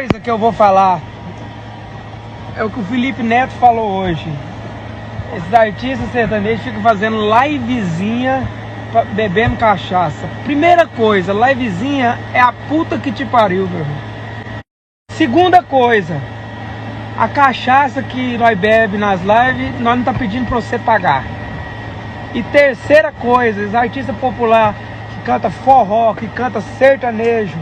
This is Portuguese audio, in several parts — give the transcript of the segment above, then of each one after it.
coisa que eu vou falar é o que o Felipe Neto falou hoje. Esses artistas sertanejos ficam fazendo livezinha bebendo cachaça. Primeira coisa, livezinha é a puta que te pariu, meu irmão. Segunda coisa, a cachaça que nós bebe nas lives, nós não tá pedindo pra você pagar. E terceira coisa, os artistas populares que canta forró, que canta sertanejo,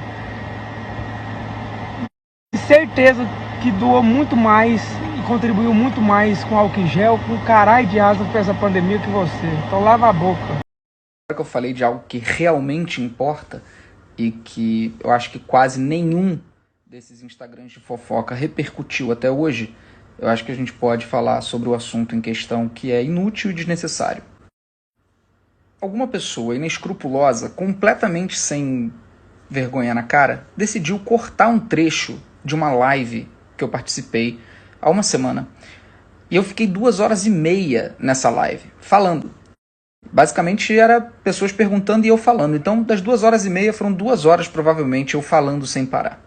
certeza que doou muito mais e contribuiu muito mais com álcool em gel, com caralho de asa pra essa pandemia que você. Então lava a boca. Agora que eu falei de algo que realmente importa e que eu acho que quase nenhum desses Instagrams de fofoca repercutiu até hoje, eu acho que a gente pode falar sobre o assunto em questão, que é inútil e desnecessário. Alguma pessoa inescrupulosa, completamente sem vergonha na cara, decidiu cortar um trecho de uma live que eu participei há uma semana. E eu fiquei 2h30 nessa live, falando. Basicamente era pessoas perguntando e eu falando. Então das 2h30 foram 2 horas provavelmente eu falando sem parar.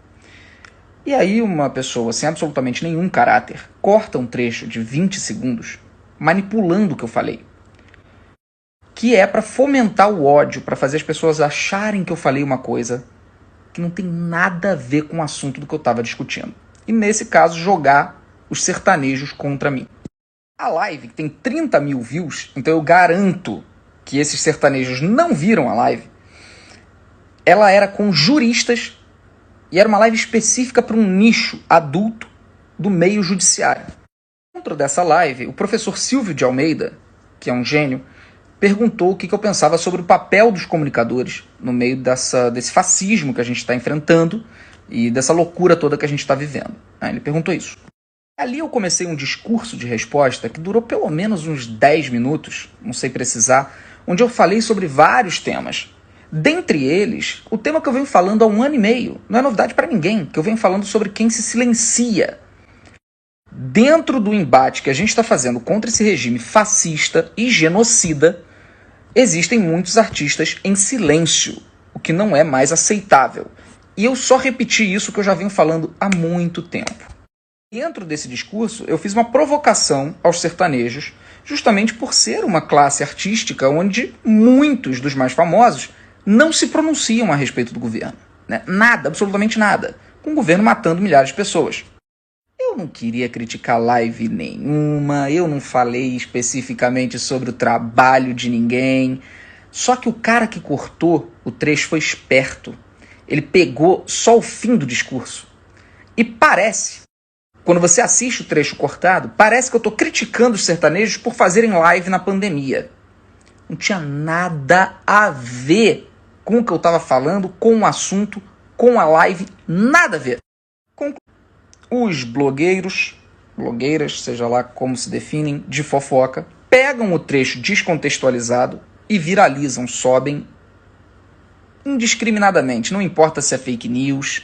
E aí uma pessoa sem absolutamente nenhum caráter corta um trecho de 20 segundos manipulando o que eu falei. Que é para fomentar o ódio, para fazer as pessoas acharem que eu falei uma coisa que não tem nada a ver com o assunto do que eu estava discutindo. E nesse caso, jogar os sertanejos contra mim. A live tem 30 mil views, então eu garanto que esses sertanejos não viram a live. Ela era com juristas e era uma live específica para um nicho adulto do meio judiciário. Dentro dessa live, o professor Silvio de Almeida, que é um gênio, perguntou o que eu pensava sobre o papel dos comunicadores no meio desse fascismo que a gente está enfrentando e dessa loucura toda que a gente está vivendo. Ele perguntou isso. Ali eu comecei um discurso de resposta que durou pelo menos uns 10 minutos, não sei precisar, onde eu falei sobre vários temas. Dentre eles, o tema que eu venho falando há 1 ano e meio, não é novidade para ninguém, que eu venho falando sobre quem se silencia. Dentro do embate que a gente está fazendo contra esse regime fascista e genocida, existem muitos artistas em silêncio, o que não é mais aceitável. E eu só repeti isso que eu já venho falando há muito tempo. Dentro desse discurso, eu fiz uma provocação aos sertanejos, justamente por ser uma classe artística onde muitos dos mais famosos não se pronunciam a respeito do governo. Né? Nada, absolutamente nada. Com o governo matando milhares de pessoas. Eu não queria criticar live nenhuma, eu não falei especificamente sobre o trabalho de ninguém. Só que o cara que cortou o trecho foi esperto. Ele pegou só o fim do discurso. E parece, quando você assiste o trecho cortado, parece que eu estou criticando os sertanejos por fazerem live na pandemia. Não tinha nada a ver com o que eu estava falando, com o assunto, com a live, nada a ver. Os blogueiras, seja lá como se definem, de fofoca, pegam o trecho descontextualizado e viralizam, sobem indiscriminadamente. Não importa se é fake news,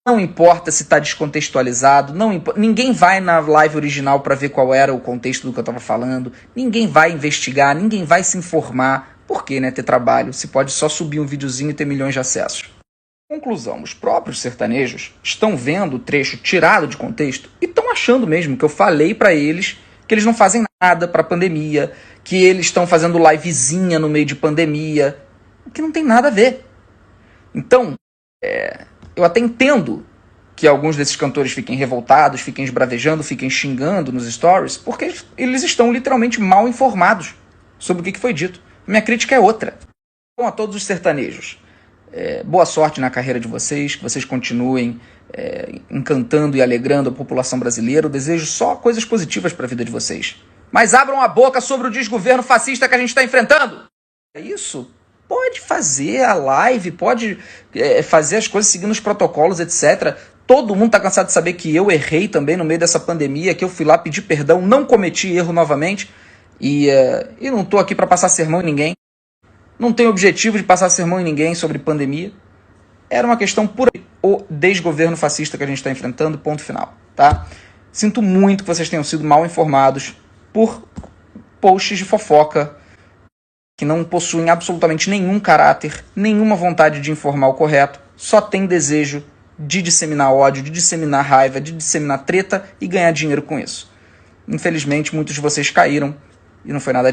não importa se está descontextualizado, ninguém vai na live original para ver qual era o contexto do que eu estava falando, ninguém vai investigar, ninguém vai se informar. Por que, né, ter trabalho se pode só subir um videozinho e ter milhões de acessos? Conclusão, os próprios sertanejos estão vendo o trecho tirado de contexto e estão achando mesmo que eu falei para eles que eles não fazem nada para a pandemia, que eles estão fazendo livezinha no meio de pandemia, que não tem nada a ver. Então, eu até entendo que alguns desses cantores fiquem revoltados, fiquem esbravejando, fiquem xingando nos stories, porque eles estão literalmente mal informados sobre o que foi dito. Minha crítica é outra. Bom, a todos os sertanejos, boa sorte na carreira de vocês, que vocês continuem encantando e alegrando a população brasileira. Eu desejo só coisas positivas para a vida de vocês. Mas abram a boca sobre o desgoverno fascista que a gente está enfrentando. É isso? Pode fazer a live, pode fazer as coisas seguindo os protocolos, etc. Todo mundo está cansado de saber que eu errei também no meio dessa pandemia, que eu fui lá pedir perdão, não cometi erro novamente. E não estou aqui para passar sermão em ninguém. Não tenho objetivo de passar sermão em ninguém sobre pandemia. Era uma questão pura o desgoverno fascista que a gente está enfrentando, ponto final. Tá? Sinto muito que vocês tenham sido mal informados por posts de fofoca que não possuem absolutamente nenhum caráter, nenhuma vontade de informar o correto, só tem desejo de disseminar ódio, de disseminar raiva, de disseminar treta e ganhar dinheiro com isso. Infelizmente, muitos de vocês caíram e não foi nada disso.